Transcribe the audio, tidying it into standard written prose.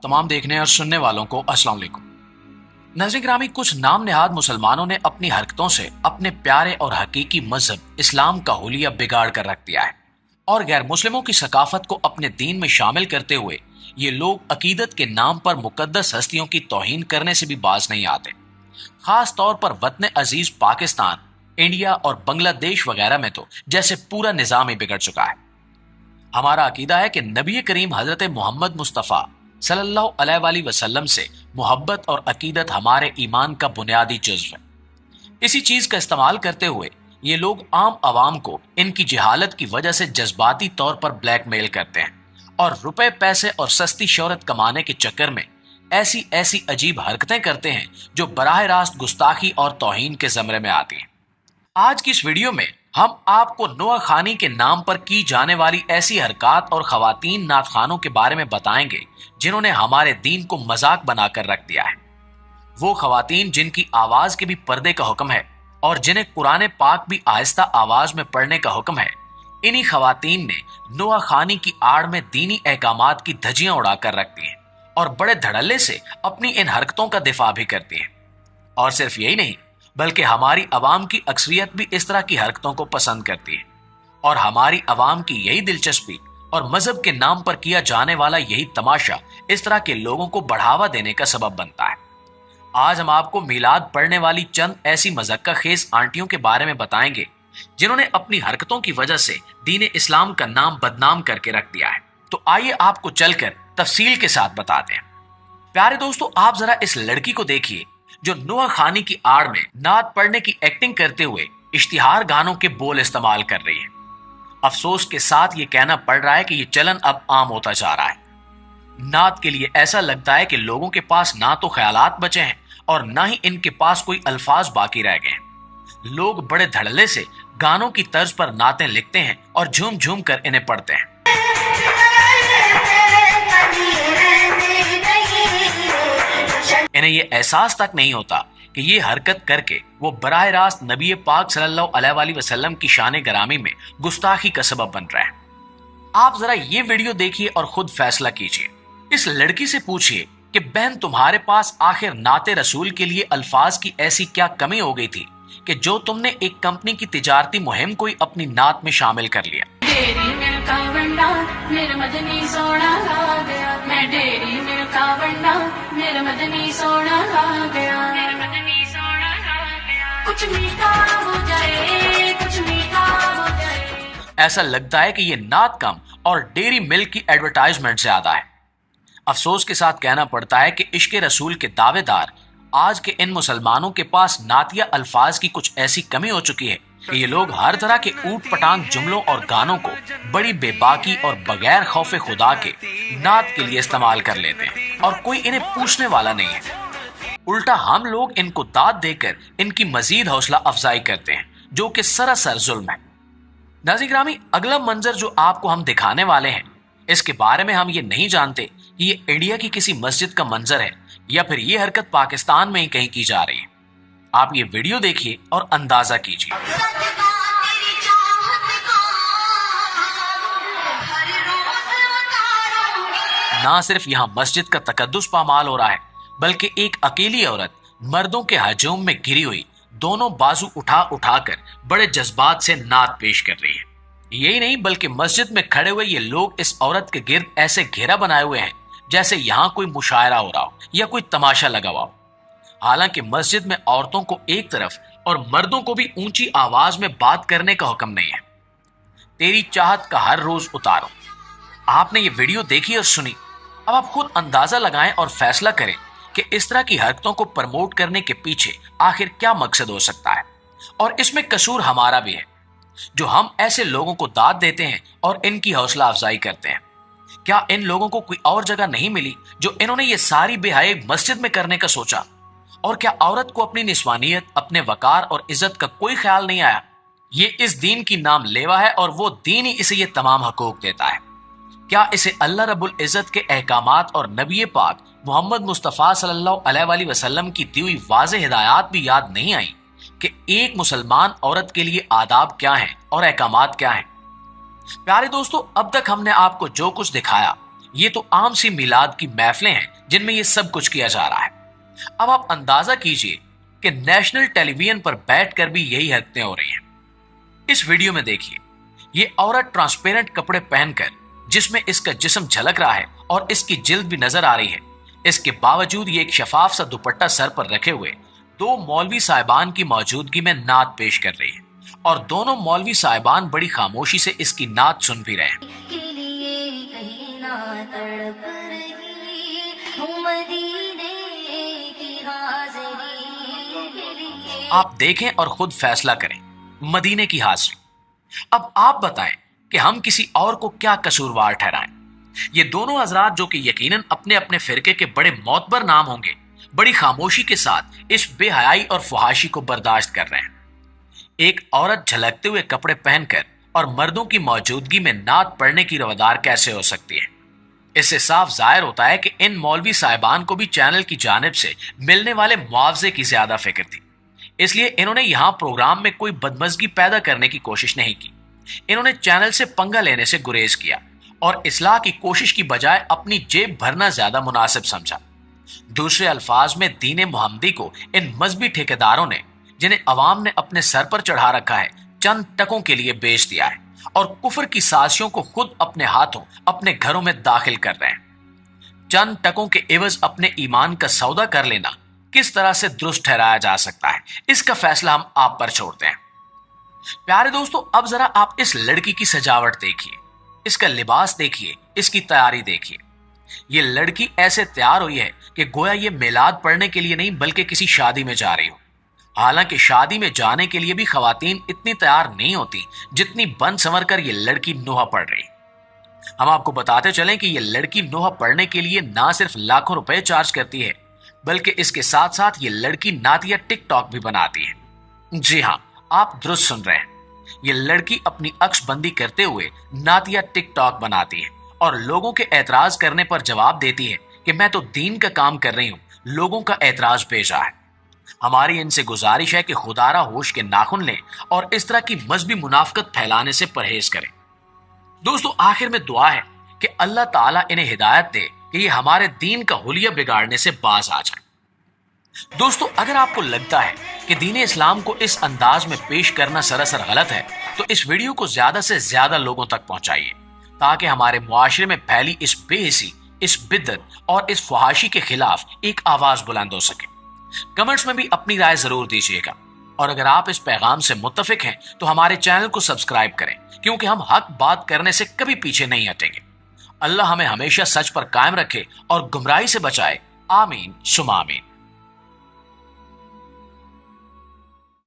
तमाम देखने और सुनने वालों को अस्सलाम वालेकुम। नाज़रीन ग्रामी, कुछ नाम नेहाद मुसलमानों ने अपनी हरकतों से अपने प्यारे और हकीकी मजहब इस्लाम का हुलिया बिगाड़ कर रख दिया है और गैर मुस्लिमों की सकाफत को अपने दीन में शामिल करते हुए ये लोग अकीदत के नाम पर मुकद्दस हस्तियों की तौहीन करने से भी बाज नहीं आते। खास तौर पर वतन अजीज पाकिस्तान, इंडिया और बांग्लादेश वगैरह में तो जैसे पूरा निजाम ही बिगड़ चुका है। हमारा अकीदा है कि नबी करीम हजरत मोहम्मद मुस्तफ़ा सल्लल्लाहु अलैहि वसल्लम से मोहब्बत और अकीदत हमारे ईमान का बुनियादी जुज़्व है। इसी चीज का इस्तेमाल करते हुए ये लोग आम आवाम को इनकी जहालत की वजह से जज्बाती तौर पर ब्लैकमेल करते हैं और रुपए पैसे और सस्ती शोहरत कमाने के चक्कर में ऐसी ऐसी अजीब हरकतें करते हैं जो बराह रास्त गुस्ताखी और तौहीन के ज़मरे में आती हैं। आज की इस वीडियो में हम आपको नोआ खानी के नाम पर की जाने वाली ऐसी हरकत और खवातीन नात खानों के बारे में बताएंगे जिन्होंने हमारे दीन को मजाक बनाकर रख दिया है। वो खवातीन जिनकी आवाज के भी पर्दे का हुक्म है और जिन्हें कुरान पाक भी आहिस्ता आवाज में पढ़ने का हुक्म है, इन्हीं खवातीन ने नोआ खानी की आड़ में दीनी अहकामात की धज्जियां उड़ाकर रख दी हैं और बड़े धड़ल्ले से अपनी इन हरकतों का दिफा भी करती हैं। और सिर्फ यही नहीं, बल्कि हमारी अवाम की अक्सरियत भी इस तरह की हरकतों को पसंद करती है और हमारी अवाम की यही दिलचस्पी और मजहब के नाम पर किया जाने वाला यही तमाशा इस तरह के लोगों को बढ़ावा देने का सबब बनता है। आज हम आपको मीलाद पढ़ने वाली चंद ऐसी मज़क्का खेज आंटियों के बारे में बताएंगे जिन्होंने अपनी हरकतों की वजह से दीन इस्लाम का नाम बदनाम करके रख दिया है। तो आइए आपको चलकर तफसील के साथ बताते हैं। प्यारे दोस्तों, आप जरा इस लड़की को देखिए जो नोआ खानी की आड़ में नात पढ़ने की एक्टिंग करते हुए इश्तिहार गानों के बोल इस्तेमाल कर रही है। अफसोस के साथ ये कहना पड़ रहा है कि ये चलन अब आम होता जा रहा है। नात के लिए ऐसा लगता है कि लोगों के पास ना तो ख्यालात बचे हैं और ना ही इनके पास कोई अल्फाज बाकी रह गए हैं। लोग बड़े धड़ल्ले से गानों की तर्ज पर नातें लिखते हैं और झूम झूम कर इन्हें पढ़ते हैं। इन्हें ये एहसास तक नहीं होता कि ये हरकत करके वो बराह रास्त नबी पाक सल्लल्लाहु अलैहि वसल्लम की शान गरामी में गुस्ताखी का सबब बन रहा है। आप जरा ये वीडियो देखिए और खुद फैसला कीजिए। इस लड़की से पूछिए कि बहन, तुम्हारे पास आखिर नाते रसूल के लिए अल्फाज की ऐसी क्या कमी हो गई थी कि जो तुमने एक कंपनी की तिजारती मुहिम को ही अपनी नात में शामिल कर लिया। डेरी मिल्का वंडा मेरा मदनी सोना आ गया, मैं डेरी मिल्का वंडा मेरा मदनी सोना आ गया, मेरा मदनी सोना आ गया, कुछ मीठा हो जाए, कुछ मीठा हो जाए। ऐसा लगता है कि ये नात कम और डेयरी मिल्क की एडवर्टाइजमेंट से ज्यादा है। अफसोस के साथ कहना पड़ता है कि इश्क रसूल के दावेदार आज के इन मुसलमानों के पास नातिया अल्फाज की कुछ ऐसी कमी हो चुकी है कि ये लोग हर तरह के ऊट पटांग जुमलों और गानों को बड़ी बेबाकी और बगैर खौफे खुदा के नात के लिए इस्तेमाल कर लेते हैं और कोई इन्हें पूछने वाला नहीं है। उल्टा हम लोग इनको दाद देकर इनकी मजीद हौसला अफजाई करते हैं, जो कि सरासर जुल्म है। नाज़रीन ग्रामी, अगला मंजर जो आपको हम दिखाने वाले हैं, इसके बारे में हम ये नहीं जानते कि ये इंडिया की किसी मस्जिद का मंजर है या फिर ये हरकत पाकिस्तान में ही कहीं की जा रही है। आप ये वीडियो देखिए और अंदाजा कीजिए। ना सिर्फ यहाँ मस्जिद का तकद्दुस पामाल हो रहा है, बल्कि एक अकेली औरत मर्दों के हजूम में घिरी हुई दोनों बाजू उठा उठाकर बड़े जज्बात से नात पेश कर रही है। यही नहीं, बल्कि मस्जिद में खड़े हुए ये लोग इस औरत के गिर्द ऐसे घेरा बनाए हुए हैं जैसे यहाँ कोई मुशायरा हो रहा हो या कोई तमाशा लगा हुआ हो। हालांकि मस्जिद में औरतों को एक तरफ और मर्दों को भी ऊंची आवाज में बात करने का हुक्म नहीं है। तेरी चाहत का हर रोज उतारो। आपने ये वीडियो देखी और सुनी, अब आप खुद अंदाजा लगाएं और फैसला करें कि इस तरह की हरकतों को प्रमोट करने के पीछे आखिर क्या मकसद हो सकता है। और इसमें कसूर हमारा भी है जो हम ऐसे लोगों को दाद देते हैं और इनकी हौसला अफजाई करते हैं। क्या इन लोगों को कोई और जगह नहीं मिली जो इन्होंने ये सारी बेहयाई मस्जिद में करने का सोचा? और क्या औरत को अपनी निस्वानियत, अपने वकार और इज्जत का कोई ख्याल नहीं आया? ये इस दीन की नाम लेवा है और वो दीन ही इसे ये तमाम हकूक देता है। क्या इसे अल्लाह रब्बुल इज्जत के अहकामात और नबी पाक मोहम्मद मुस्तफ़ा सल्लल्लाहु अलैहि वसल्लम की दी हुई वाज़े हिदायत भी याद नहीं आई कि एक मुसलमान औरत के लिए आदाब क्या हैं और अहकामात क्या हैं? प्यारे दोस्तों, अब तक हमने आपको जो कुछ दिखाया یہ تو عام سی میلاد کی محفلیں ہیں جن میں یہ سب کچھ کیا جا رہا ہے۔ اب آپ اندازہ کیجئے کہ نیشنل ٹیلی ویژن پر بیٹھ کر بھی یہی حرکتیں ہو رہی ہیں۔ اس ویڈیو میں دیکھیے، یہ عورت ٹرانسپیرنٹ کپڑے پہن کر، جس میں اس کا جسم جھلک رہا ہے اور اس کی جلد بھی نظر آ رہی ہے، اس کے باوجود یہ ایک شفاف سا دوپٹہ سر پر رکھے ہوئے 2 مولوی صاحبان کی موجودگی میں نعت پیش کر رہی ہے، اور دونوں مولوی صاحبان بڑی خاموشی سے اس کی نعت سن بھی رہے ہیں۔ آپ دیکھیں اور خود فیصلہ کریں، مدینے کی حاضری۔ اب آپ بتائیں کہ ہم کسی اور کو کیا قصوروار ٹھہرائیں؟ یہ دونوں حضرات جو کہ یقیناً اپنے اپنے فرقے کے بڑے معتبر نام ہوں گے، بڑی خاموشی کے ساتھ اس بے حیائی اور فحاشی کو برداشت کر رہے ہیں۔ ایک عورت جھلکتے ہوئے کپڑے پہن کر اور مردوں کی موجودگی میں نعت پڑھنے کی روادار کیسے ہو سکتی ہے؟ اس سے صاف ظاہر ہوتا ہے کہ ان مولوی صاحبان کو بھی چینل کی جانب سے ملنے والے معاوضے کی زیادہ فکر تھی، اس لیے انہوں نے یہاں پروگرام میں کوئی بدمزگی پیدا کرنے کی کوشش نہیں کی۔ انہوں نے چینل سے پنگا لینے سے گریز کیا اور اصلاح کی کوشش کی بجائے اپنی جیب بھرنا زیادہ مناسب سمجھا۔ دوسرے الفاظ میں دین محمدی کو ان مذہبی ٹھیکیداروں نے، جنہیں عوام نے اپنے سر پر چڑھا رکھا ہے، چند ٹکوں کے لیے بیچ دیا ہے اور کفر کی سازشوں کو خود اپنے ہاتھوں اپنے گھروں میں داخل کر رہے ہیں۔ چند ٹکوں کے عوض اپنے ایمان کا سودا کر لینا کس طرح سے درست ٹھہرایا جا سکتا ہے، اس کا فیصلہ ہم آپ پر چھوڑتے ہیں۔ پیارے دوستو، اب ذرا آپ اس لڑکی کی سجاوٹ دیکھیے، اس کا لباس دیکھیے، اس کی تیاری دیکھیے۔ یہ لڑکی ایسے تیار ہوئی ہے کہ گویا یہ میلاد پڑھنے کے لیے نہیں بلکہ کسی شادی میں جا رہی ہو۔ حالانکہ شادی میں جانے کے لیے بھی خواتین اتنی تیار نہیں ہوتی جتنی بن سنور کر یہ لڑکی نوحہ پڑھ رہی۔ ہم آپ کو بتاتے چلیں کہ یہ لڑکی نوحہ پڑھنے کے لیے نہ صرف لاکھوں روپے چارج کرتی ہے، بلکہ اس کے ساتھ ساتھ یہ لڑکی نعتیہ ٹک ٹاک بھی بناتی ہے۔ جی ہاں، آپ درست سن رہے ہیں، یہ لڑکی اپنی عکس بندی کرتے ہوئے نعتیہ ٹک ٹاک بناتی ہے اور لوگوں کے اعتراض کرنے پر جواب دیتی ہے کہ میں تو دین کا کام کر رہی ہوں، لوگوں کا اعتراض بھیجا ہے۔ ہماری ان سے گزارش ہے کہ خدارہ ہوش کے ناخن لیں اور اس طرح کی مذہبی منافقت پھیلانے سے پرہیز کریں۔ دوستو، آخر میں دعا ہے کہ اللہ تعالیٰ انہیں ہدایت دے کہ یہ ہمارے دین کا حلیہ بگاڑنے سے باز آ جائیں۔ دوستو، اگر آپ کو لگتا ہے کہ دین اسلام کو اس انداز میں پیش کرنا سراسر غلط ہے تو اس ویڈیو کو زیادہ سے زیادہ لوگوں تک پہنچائیے تاکہ ہمارے معاشرے میں پھیلی اس بے حسی، اس بدعت اور اس فحاشی کے خلاف ایک آواز بلند ہو سکے۔ کمنٹس میں بھی اپنی رائے ضرور دیجیے گا، اور اگر آپ اس پیغام سے متفق ہیں تو ہمارے چینل کو سبسکرائب کریں، کیونکہ ہم حق بات کرنے سے کبھی پیچھے نہیں ہٹیں گے۔ اللہ ہمیں ہمیشہ سچ پر قائم رکھے اور گمراہی سے بچائے۔ آمین ثم آمین۔